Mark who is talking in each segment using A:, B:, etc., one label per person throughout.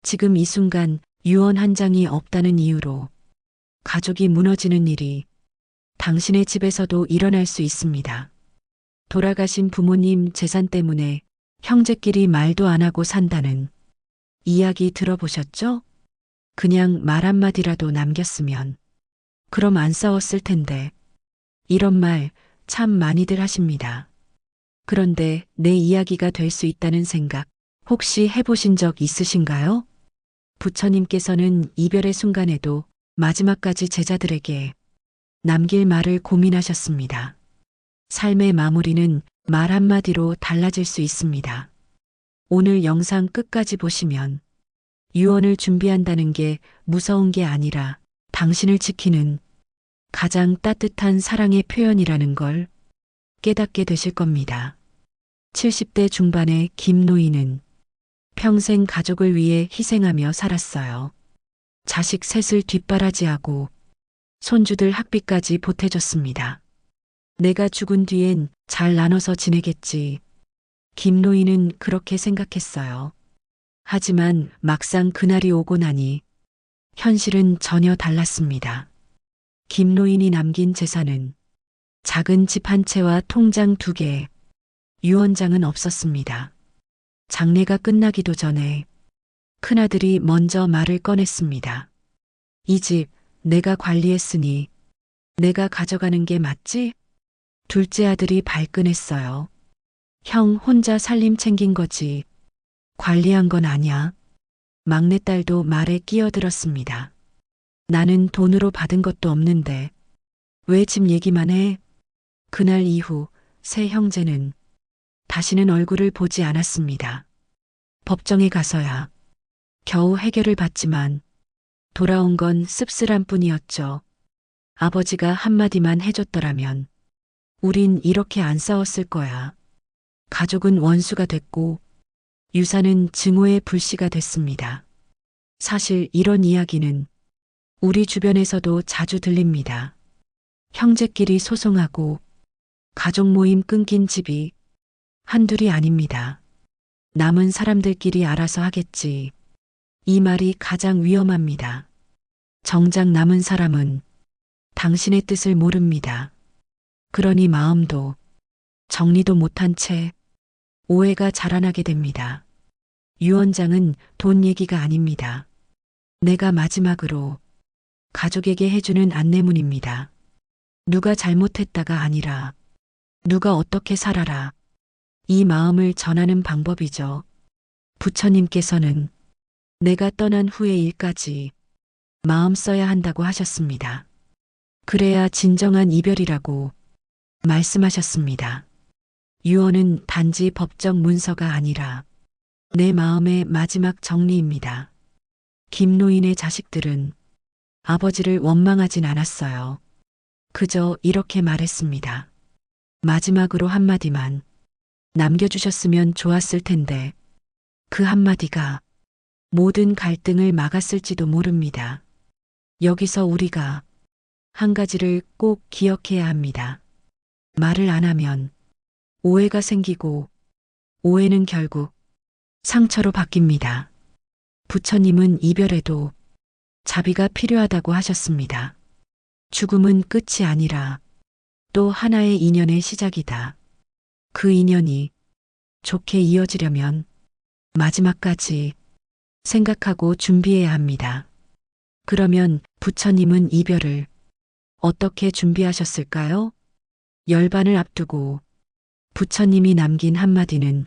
A: 지금 이 순간 유언 한 장이 없다는 이유로 가족이 무너지는 일이 당신의 집에서도 일어날 수 있습니다. 돌아가신 부모님 재산 때문에 형제끼리 말도 안 하고 산다는 이야기 들어보셨죠? 그냥 말 한마디라도 남겼으면 그럼 안 싸웠을 텐데 이런 말 참 많이들 하십니다. 그런데 내 이야기가 될 수 있다는 생각 혹시 해보신 적 있으신가요? 부처님께서는 이별의 순간에도 마지막까지 제자들에게 남길 말을 고민하셨습니다. 삶의 마무리는 말 한마디로 달라질 수 있습니다. 오늘 영상 끝까지 보시면 유언을 준비한다는 게 무서운 게 아니라 당신을 지키는 가장 따뜻한 사랑의 표현이라는 걸 깨닫게 되실 겁니다. 70대 중반의 김노인은 평생 가족을 위해 희생하며 살았어요. 자식 셋을 뒷바라지하고 손주들 학비까지 보태줬습니다. 내가 죽은 뒤엔 잘 나눠서 지내겠지. 김노인은 그렇게 생각했어요. 하지만 막상 그날이 오고 나니 현실은 전혀 달랐습니다. 김노인이 남긴 재산은 작은 집 한 채와 통장 2개, 유언장은 없었습니다. 장례가 끝나기도 전에 큰아들이 먼저 말을 꺼냈습니다. 이 집 내가 관리했으니 내가 가져가는 게 맞지? 둘째 아들이 발끈했어요. 형 혼자 살림 챙긴 거지. 관리한 건 아냐. 막내딸도 말에 끼어들었습니다. 나는 돈으로 받은 것도 없는데 왜 집 얘기만 해? 그날 이후 세 형제는 다시는 얼굴을 보지 않았습니다. 법정에 가서야 겨우 해결을 받지만 돌아온 건 씁쓸한 뿐이었죠. 아버지가 한마디만 해줬더라면 우린 이렇게 안 싸웠을 거야. 가족은 원수가 됐고 유산은 증오의 불씨가 됐습니다. 사실 이런 이야기는 우리 주변에서도 자주 들립니다. 형제끼리 소송하고 가족 모임 끊긴 집이 한둘이 아닙니다. 남은 사람들끼리 알아서 하겠지. 이 말이 가장 위험합니다. 정작 남은 사람은 당신의 뜻을 모릅니다. 그러니 마음도 정리도 못한 채 오해가 자라나게 됩니다. 유언장은 돈 얘기가 아닙니다. 내가 마지막으로 가족에게 해주는 안내문입니다. 누가 잘못했다가 아니라 누가 어떻게 살아라. 이 마음을 전하는 방법이죠. 부처님께서는 내가 떠난 후의 일까지 마음 써야 한다고 하셨습니다. 그래야 진정한 이별이라고 말씀하셨습니다. 유언은 단지 법적 문서가 아니라 내 마음의 마지막 정리입니다. 김노인의 자식들은 아버지를 원망하진 않았어요. 그저 이렇게 말했습니다. 마지막으로 한마디만 남겨주셨으면 좋았을 텐데 그 한마디가 모든 갈등을 막았을지도 모릅니다. 여기서 우리가 한 가지를 꼭 기억해야 합니다. 말을 안 하면 오해가 생기고 오해는 결국 상처로 바뀝니다. 부처님은 이별에도 자비가 필요하다고 하셨습니다. 죽음은 끝이 아니라 또 하나의 인연의 시작이다. 그 인연이 좋게 이어지려면 마지막까지 생각하고 준비해야 합니다. 그러면 부처님은 이별을 어떻게 준비하셨을까요? 열반을 앞두고 부처님이 남긴 한마디는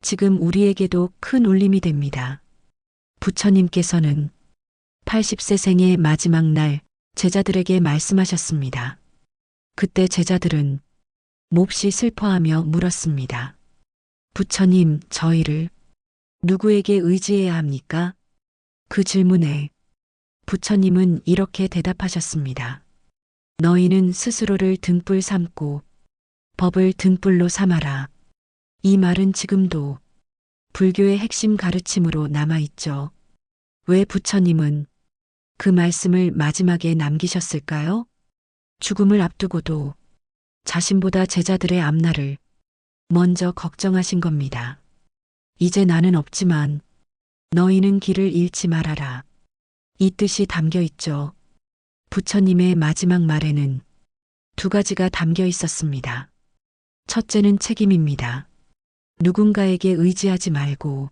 A: 지금 우리에게도 큰 울림이 됩니다. 부처님께서는 80세 생의 마지막 날 제자들에게 말씀하셨습니다. 그때 제자들은 몹시 슬퍼하며 물었습니다. 부처님, 저희를 누구에게 의지해야 합니까? 그 질문에 부처님은 이렇게 대답하셨습니다. 너희는 스스로를 등불 삼고 법을 등불로 삼아라. 이 말은 지금도 불교의 핵심 가르침으로 남아있죠. 왜 부처님은 그 말씀을 마지막에 남기셨을까요? 죽음을 앞두고도 자신보다 제자들의 앞날을 먼저 걱정하신 겁니다. 이제 나는 없지만 너희는 길을 잃지 말아라. 이 뜻이 담겨 있죠. 부처님의 마지막 말에는 두 가지가 담겨 있었습니다. 첫째는 책임입니다. 누군가에게 의지하지 말고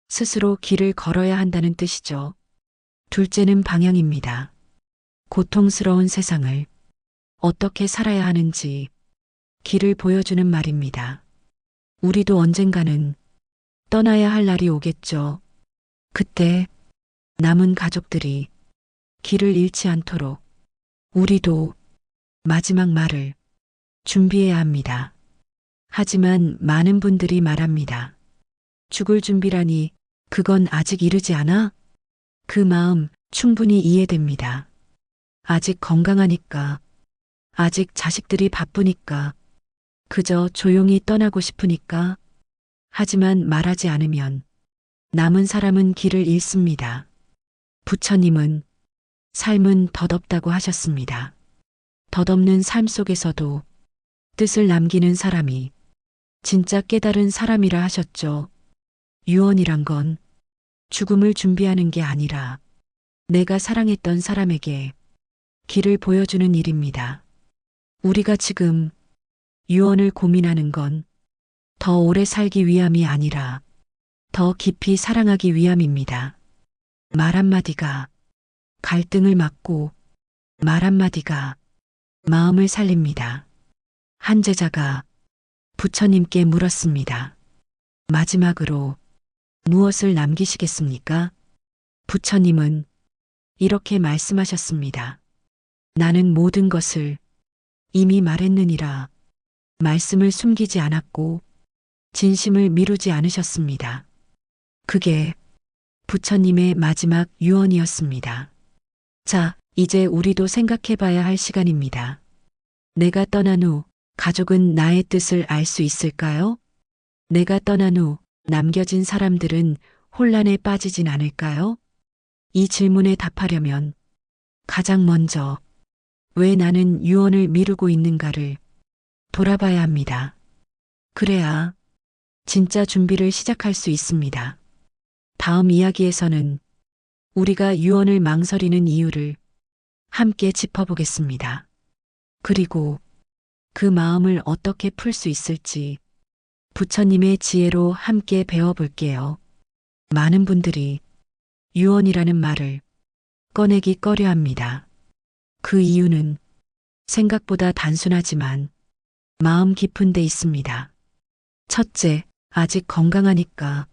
A: 스스로 길을 걸어야 한다는 뜻이죠. 둘째는 방향입니다. 고통스러운 세상을 어떻게 살아야 하는지 길을 보여주는 말입니다. 우리도 언젠가는 떠나야 할 날이 오겠죠. 그때 남은 가족들이 길을 잃지 않도록 우리도 마지막 말을 준비해야 합니다. 하지만 많은 분들이 말합니다. 죽을 준비라니 그건 아직 이르지 않아? 그 마음 충분히 이해됩니다. 아직 건강하니까, 아직 자식들이 바쁘니까, 그저 조용히 떠나고 싶으니까. 하지만 말하지 않으면 남은 사람은 길을 잃습니다. 부처님은 삶은 덧없다고 하셨습니다. 덧없는 삶 속에서도 뜻을 남기는 사람이 진짜 깨달은 사람이라 하셨죠. 유언이란 건 죽음을 준비하는 게 아니라 내가 사랑했던 사람에게 길을 보여주는 일입니다. 우리가 지금 유언을 고민하는 건 더 오래 살기 위함이 아니라 더 깊이 사랑하기 위함입니다. 말 한마디가 갈등을 막고 말 한마디가 마음을 살립니다. 한 제자가 부처님께 물었습니다. 마지막으로 무엇을 남기시겠습니까? 부처님은 이렇게 말씀하셨습니다. 나는 모든 것을 이미 말했느니라. 말씀을 숨기지 않았고 진심을 미루지 않으셨습니다. 그게 부처님의 마지막 유언이었습니다. 자, 이제 우리도 생각해 봐야 할 시간입니다. 내가 떠난 후 가족은 나의 뜻을 알 수 있을까요? 내가 떠난 후 남겨진 사람들은 혼란에 빠지진 않을까요? 이 질문에 답하려면 가장 먼저 왜 나는 유언을 미루고 있는가를 돌아봐야 합니다. 그래야 진짜 준비를 시작할 수 있습니다. 다음 이야기에서는 우리가 유언을 망설이는 이유를 함께 짚어보겠습니다. 그리고 그 마음을 어떻게 풀 수 있을지 부처님의 지혜로 함께 배워볼게요. 많은 분들이 유언이라는 말을 꺼내기 꺼려 합니다. 그 이유는 생각보다 단순하지만 마음 깊은 데 있습니다. 첫째, 아직 건강하니까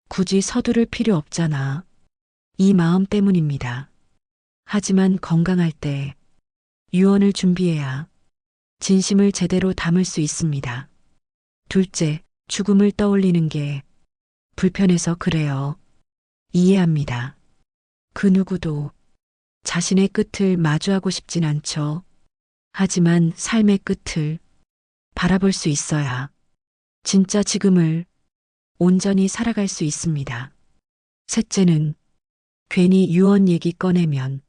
A: 굳이 서두를 필요 없잖아. 이 마음 때문입니다. 하지만 건강할 때 유언을 준비해야 진심을 제대로 담을 수 있습니다. 둘째, 죽음을 떠올리는 게 불편해서 그래요. 이해합니다. 그 누구도 자신의 끝을 마주하고 싶진 않죠. 하지만 삶의 끝을 바라볼 수 있어야 진짜 지금을 온전히 살아갈 수 있습니다. 셋째는 괜히 유언 얘기 꺼내면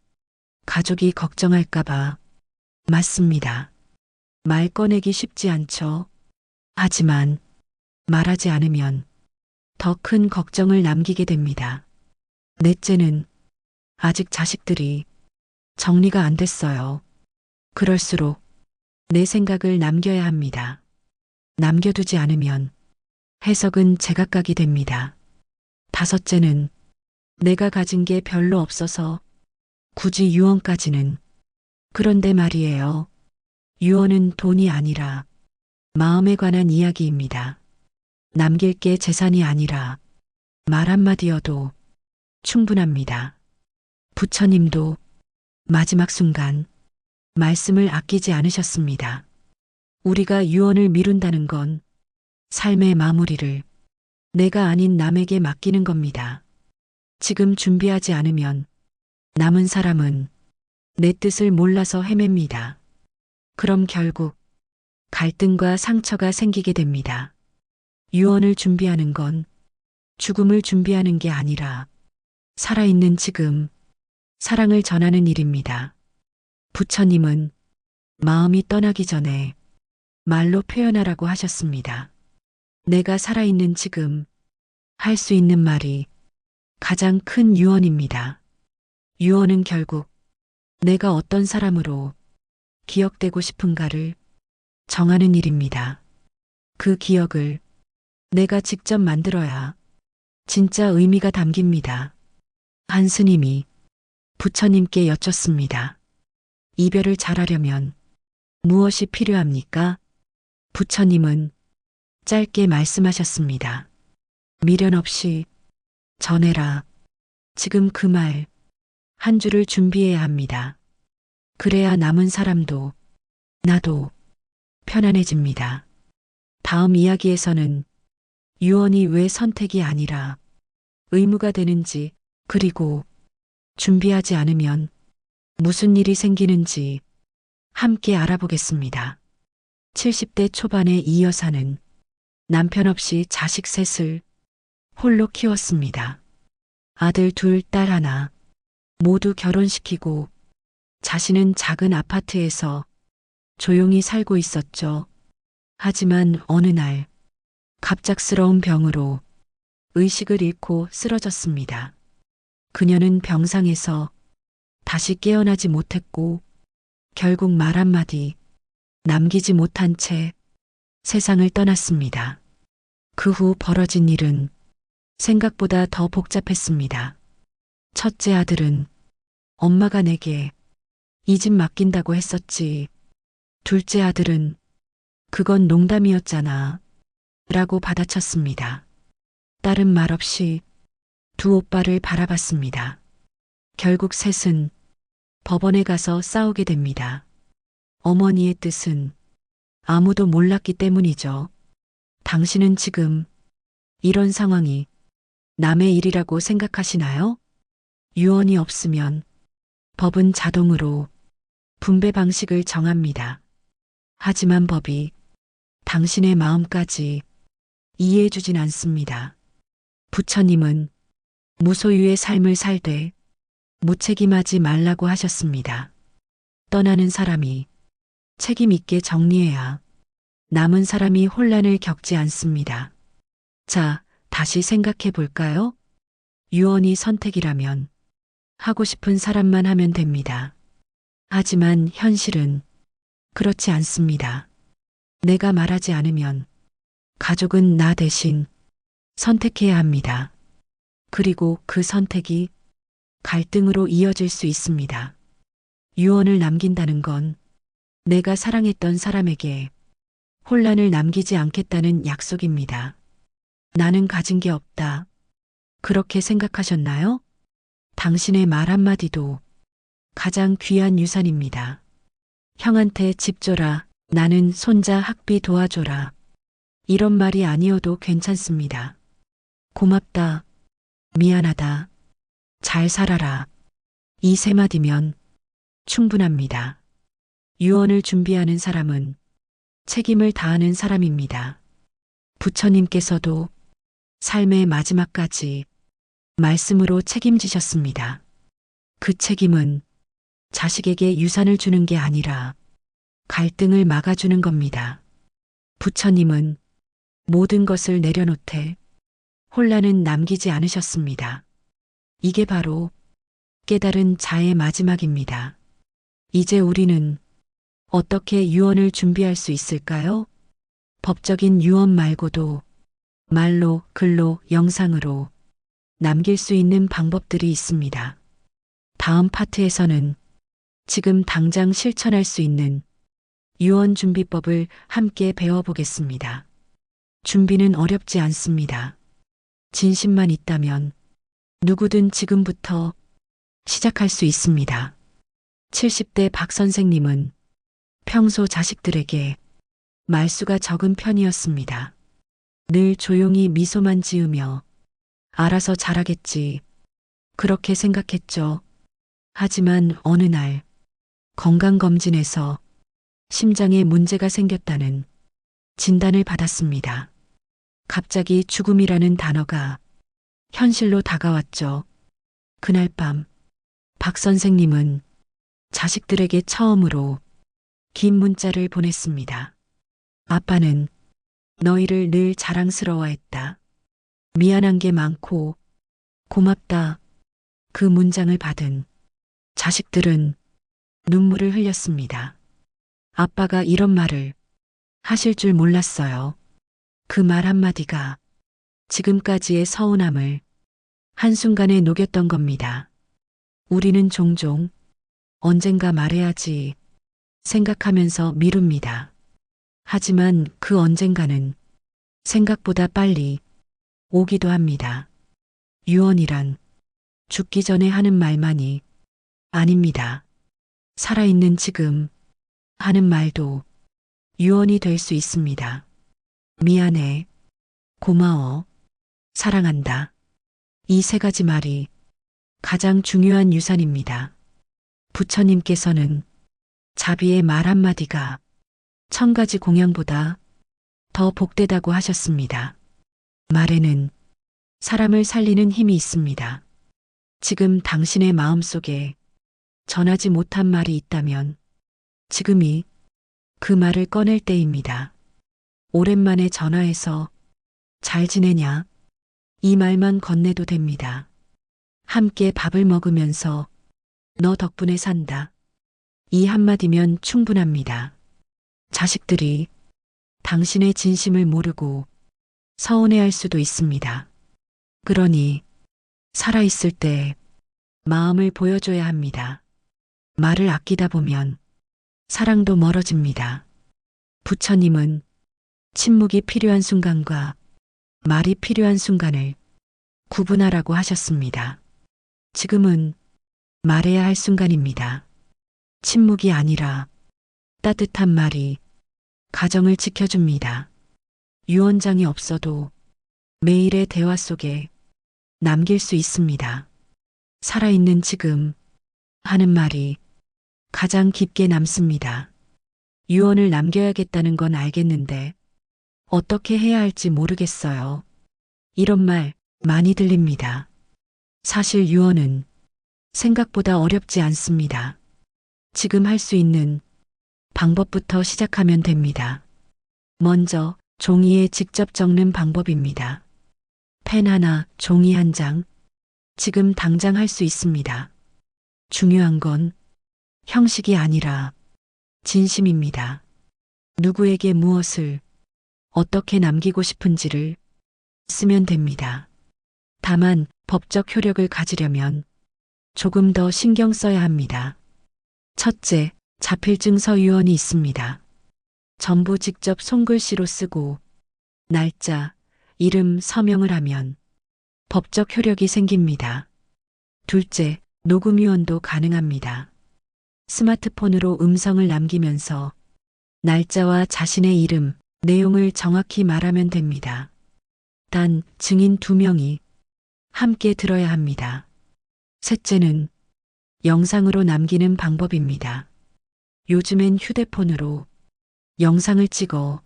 A: 가족이 걱정할까봐. 맞습니다. 말 꺼내기 쉽지 않죠. 하지만 말하지 않으면 더 큰 걱정을 남기게 됩니다. 넷째는 아직 자식들이 정리가 안 됐어요. 그럴수록 내 생각을 남겨야 합니다. 남겨두지 않으면 해석은 제각각이 됩니다. 다섯째는 내가 가진 게 별로 없어서 굳이 유언까지는. 그런데 말이에요. 유언은 돈이 아니라 마음에 관한 이야기입니다. 남길 게 재산이 아니라 말 한마디여도 충분합니다. 부처님도 마지막 순간 말씀을 아끼지 않으셨습니다. 우리가 유언을 미룬다는 건 삶의 마무리를 내가 아닌 남에게 맡기는 겁니다. 지금 준비하지 않으면 남은 사람은 내 뜻을 몰라서 헤맵니다. 그럼 결국 갈등과 상처가 생기게 됩니다. 유언을 준비하는 건 죽음을 준비하는 게 아니라 살아있는 지금, 사랑을 전하는 일입니다. 부처님은 마음이 떠나기 전에 말로 표현하라고 하셨습니다. 내가 살아있는 지금 할 수 있는 말이 가장 큰 유언입니다. 유언은 결국 내가 어떤 사람으로 기억되고 싶은가를 정하는 일입니다. 그 기억을 내가 직접 만들어야 진짜 의미가 담깁니다. 한 스님이 부처님께 여쭙습니다. 이별을 잘하려면 무엇이 필요합니까? 부처님은 짧게 말씀하셨습니다. 미련 없이 전해라. 지금 그 말 한 줄을 준비해야 합니다. 그래야 남은 사람도 나도 편안해집니다. 다음 이야기에서는 유언이 왜 선택이 아니라 의무가 되는지, 그리고 준비하지 않으면 무슨 일이 생기는지 함께 알아보겠습니다. 70대 초반의 이 여사는 남편 없이 자식 셋을 홀로 키웠습니다. 아들 둘, 딸 하나, 모두 결혼시키고 자신은 작은 아파트에서 조용히 살고 있었죠. 하지만 어느 날 갑작스러운 병으로 의식을 잃고 쓰러졌습니다. 그녀는 병상에서 다시 깨어나지 못했고 결국 말 한마디 남기지 못한 채 세상을 떠났습니다. 그 후 벌어진 일은 생각보다 더 복잡했습니다. 첫째 아들은 엄마가 내게 이 집 맡긴다고 했었지. 둘째 아들은 그건 농담이었잖아. 라고 받아쳤습니다. 딸은 말없이 두 오빠를 바라봤습니다. 결국 셋은 법원에 가서 싸우게 됩니다. 어머니의 뜻은 아무도 몰랐기 때문이죠. 당신은 지금 이런 상황이 남의 일이라고 생각하시나요? 유언이 없으면 법은 자동으로 분배 방식을 정합니다. 하지만 법이 당신의 마음까지 이해해주진 않습니다. 부처님은 무소유의 삶을 살되 무책임하지 말라고 하셨습니다. 떠나는 사람이 책임 있게 정리해야 남은 사람이 혼란을 겪지 않습니다. 자, 다시 생각해 볼까요? 유언이 선택이라면 하고 싶은 사람만 하면 됩니다. 하지만 현실은 그렇지 않습니다. 내가 말하지 않으면 가족은 나 대신 선택해야 합니다. 그리고 그 선택이 갈등으로 이어질 수 있습니다. 유언을 남긴다는 건 내가 사랑했던 사람에게 혼란을 남기지 않겠다는 약속입니다. 나는 가진 게 없다. 그렇게 생각하셨나요? 당신의 말 한마디도 가장 귀한 유산입니다. 형한테 집 줘라. 나는 손자 학비 도와줘라. 이런 말이 아니어도 괜찮습니다. 고맙다. 미안하다. 잘 살아라. 이 세 마디면 충분합니다. 유언을 준비하는 사람은 책임을 다하는 사람입니다. 부처님께서도 삶의 마지막까지 말씀으로 책임지셨습니다. 그 책임은 자식에게 유산을 주는 게 아니라 갈등을 막아주는 겁니다. 부처님은 모든 것을 내려놓되 혼란은 남기지 않으셨습니다. 이게 바로 깨달은 자의 마지막입니다. 이제 우리는 어떻게 유언을 준비할 수 있을까요? 법적인 유언 말고도 말로, 글로, 영상으로 남길 수 있는 방법들이 있습니다. 다음 파트에서는 지금 당장 실천할 수 있는 유언 준비법을 함께 배워보겠습니다. 준비는 어렵지 않습니다. 진심만 있다면 누구든 지금부터 시작할 수 있습니다. 70대 박 선생님은 평소 자식들에게 말수가 적은 편이었습니다. 늘 조용히 미소만 지으며 알아서 잘하겠지. 그렇게 생각했죠. 하지만 어느 날 건강검진에서 심장에 문제가 생겼다는 진단을 받았습니다. 갑자기 죽음이라는 단어가 현실로 다가왔죠. 그날 밤 박 선생님은 자식들에게 처음으로 긴 문자를 보냈습니다. 아빠는 너희를 늘 자랑스러워했다. 미안한 게 많고 고맙다. 그 문장을 받은 자식들은 눈물을 흘렸습니다. 아빠가 이런 말을 하실 줄 몰랐어요. 그 말 한마디가 지금까지의 서운함을 한순간에 녹였던 겁니다. 우리는 종종 언젠가 말해야지 생각하면서 미룹니다. 하지만 그 언젠가는 생각보다 빨리 오기도 합니다. 유언이란 죽기 전에 하는 말만이 아닙니다. 살아있는 지금 하는 말도 유언이 될 수 있습니다. 미안해, 고마워, 사랑한다. 이 세 가지 말이 가장 중요한 유산입니다. 부처님께서는 자비의 말 한마디가 1000가지 공양보다 더 복되다고 하셨습니다. 말에는 사람을 살리는 힘이 있습니다. 지금 당신의 마음속에 전하지 못한 말이 있다면 지금이 그 말을 꺼낼 때입니다. 오랜만에 전화해서 잘 지내냐? 이 말만 건네도 됩니다. 함께 밥을 먹으면서 너 덕분에 산다. 이 한마디면 충분합니다. 자식들이 당신의 진심을 모르고 서운해할 수도 있습니다. 그러니 살아있을 때 마음을 보여줘야 합니다. 말을 아끼다 보면 사랑도 멀어집니다. 부처님은 침묵이 필요한 순간과 말이 필요한 순간을 구분하라고 하셨습니다. 지금은 말해야 할 순간입니다. 침묵이 아니라 따뜻한 말이 가정을 지켜줍니다. 유언장이 없어도 매일의 대화 속에 남길 수 있습니다. 살아있는 지금 하는 말이 가장 깊게 남습니다. 유언을 남겨야겠다는 건 알겠는데 어떻게 해야 할지 모르겠어요. 이런 말 많이 들립니다. 사실 유언은 생각보다 어렵지 않습니다. 지금 할 수 있는 방법부터 시작하면 됩니다. 먼저 종이에 직접 적는 방법입니다. 펜 하나, 종이 한 장, 지금 당장 할 수 있습니다. 중요한 건 형식이 아니라 진심입니다. 누구에게 무엇을 어떻게 남기고 싶은지를 쓰면 됩니다. 다만 법적 효력을 가지려면 조금 더 신경 써야 합니다. 첫째, 자필증서 유언이 있습니다. 전부 직접 손글씨로 쓰고 날짜, 이름, 서명을 하면 법적 효력이 생깁니다. 둘째, 녹음 유언도 가능합니다. 스마트폰으로 음성을 남기면서 날짜와 자신의 이름, 내용을 정확히 말하면 됩니다. 단 증인 2명이 함께 들어야 합니다. 셋째는 영상으로 남기는 방법입니다. 요즘엔 휴대폰으로 영상을 찍어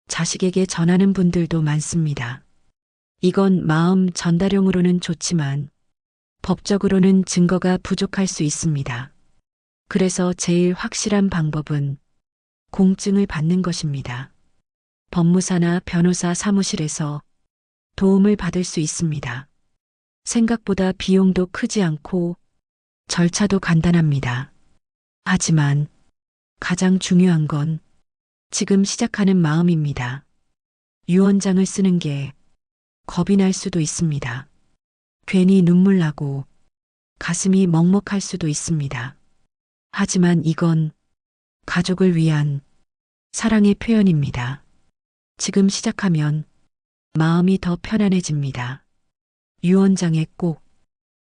A: 자식에게 전하는 분들도 많습니다. 이건 마음 전달용으로는 좋지만 법적으로는 증거가 부족할 수 있습니다. 그래서 제일 확실한 방법은 공증을 받는 것입니다. 법무사나 변호사 사무실에서 도움을 받을 수 있습니다. 생각보다 비용도 크지 않고 절차도 간단합니다. 하지만 가장 중요한 건 지금 시작하는 마음입니다. 유언장을 쓰는 게 겁이 날 수도 있습니다. 괜히 눈물 나고 가슴이 먹먹할 수도 있습니다. 하지만 이건 가족을 위한 사랑의 표현입니다. 지금 시작하면 마음이 더 편안해집니다. 유언장에 꼭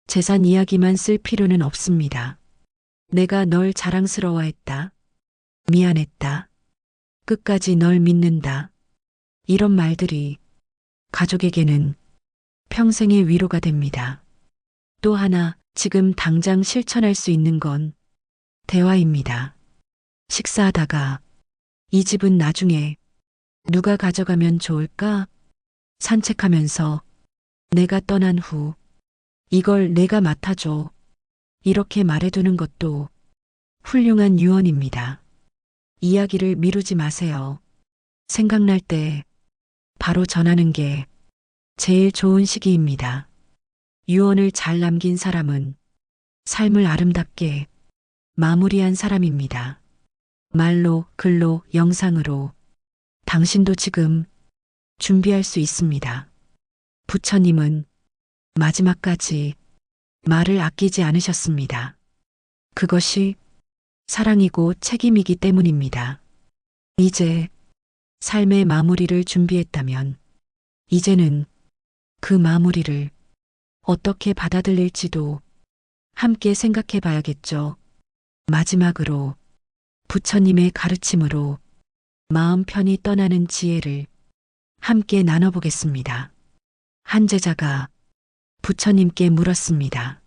A: 재산 이야기만 쓸 필요는 없습니다. 내가 널 자랑스러워했다. 미안했다. 끝까지 널 믿는다. 이런 말들이 가족에게는 평생의 위로가 됩니다. 또 하나 지금 당장 실천할 수 있는 건 대화입니다. 식사하다가 이 집은 나중에 누가 가져가면 좋을까? 산책하면서 내가 떠난 후 이걸 내가 맡아줘. 이렇게 말해두는 것도 훌륭한 유언입니다. 이야기를 미루지 마세요. 생각날 때 바로 전하는 게 제일 좋은 시기입니다. 유언을 잘 남긴 사람은 삶을 아름답게 마무리한 사람입니다. 말로, 글로, 영상으로 당신도 지금 준비할 수 있습니다. 부처님은 마지막까지 말을 아끼지 않으셨습니다. 그것이 사랑이고 책임이기 때문입니다. 이제 삶의 마무리를 준비했다면 이제는 그 마무리를 어떻게 받아들일지도 함께 생각해 봐야겠죠. 마지막으로 부처님의 가르침으로 마음 편히 떠나는 지혜를 함께 나눠보겠습니다. 한 제자가 부처님께 물었습니다.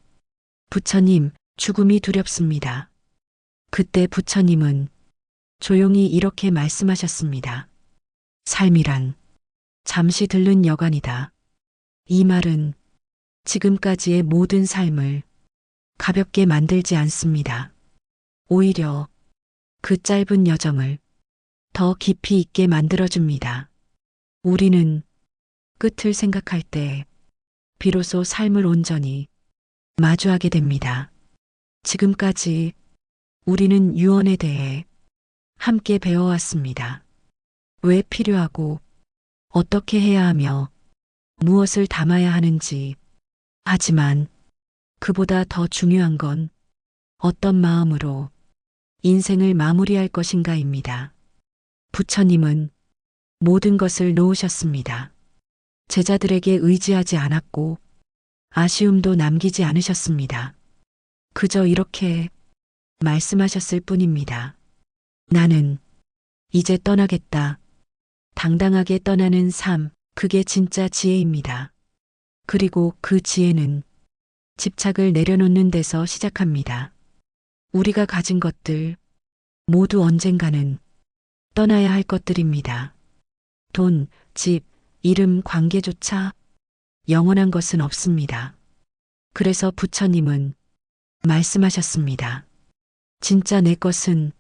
A: 부처님, 죽음이 두렵습니다. 그때 부처님은 조용히 이렇게 말씀하셨습니다. 삶이란 잠시 들른 여간이다. 이 말은 지금까지의 모든 삶을 가볍게 만들지 않습니다. 오히려 그 짧은 여정을 더 깊이 있게 만들어줍니다. 우리는 끝을 생각할 때 비로소 삶을 온전히 마주하게 됩니다. 지금까지 우리는 유언에 대해 함께 배워왔습니다. 왜 필요하고 어떻게 해야 하며 무엇을 담아야 하는지. 하지만 그보다 더 중요한 건 어떤 마음으로 인생을 마무리할 것인가입니다. 부처님은 모든 것을 놓으셨습니다. 제자들에게 의지하지 않았고 아쉬움도 남기지 않으셨습니다. 그저 이렇게 말씀하셨을 뿐입니다. 나는 이제 떠나겠다. 당당하게 떠나는 삶, 그게 진짜 지혜입니다. 그리고 그 지혜는 집착을 내려놓는 데서 시작합니다. 우리가 가진 것들 모두 언젠가는 떠나야 할 것들입니다. 돈, 집, 이름, 관계조차 영원한 것은 없습니다. 그래서 부처님은 말씀하셨습니다. 진짜 내 것은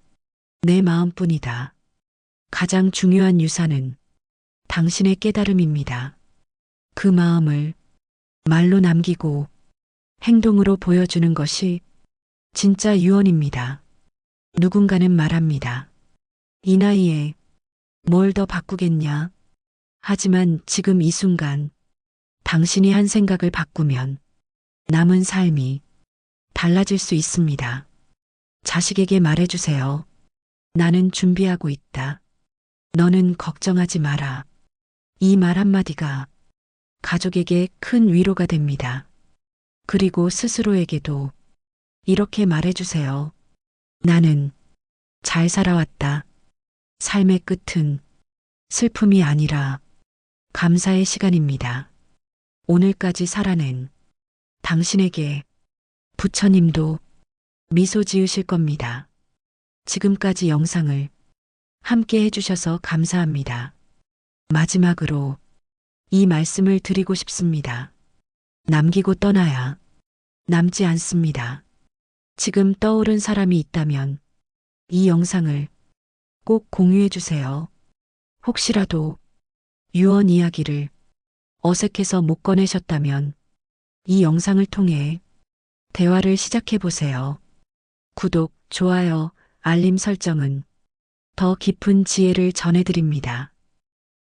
A: 내 마음뿐이다. 가장 중요한 유산은 당신의 깨달음입니다. 그 마음을 말로 남기고 행동으로 보여주는 것이 진짜 유언입니다. 누군가는 말합니다. 이 나이에 뭘 더 바꾸겠냐? 하지만 지금 이 순간 당신이 한 생각을 바꾸면 남은 삶이 달라질 수 있습니다. 자식에게 말해주세요. 나는 준비하고 있다. 너는 걱정하지 마라. 이 말 한마디가 가족에게 큰 위로가 됩니다. 그리고 스스로에게도 이렇게 말해주세요. 나는 잘 살아왔다. 삶의 끝은 슬픔이 아니라 감사의 시간입니다. 오늘까지 살아낸 당신에게 부처님도 미소 지으실 겁니다. 지금까지 영상을 함께 해주셔서 감사합니다. 마지막으로 이 말씀을 드리고 싶습니다. 남기고 떠나야 남지 않습니다. 지금 떠오른 사람이 있다면 이 영상을 꼭 공유해 주세요. 혹시라도 유언 이야기를 어색해서 못 꺼내셨다면 이 영상을 통해 대화를 시작해 보세요. 구독, 좋아요, 알림 설정은 더 깊은 지혜를 전해드립니다.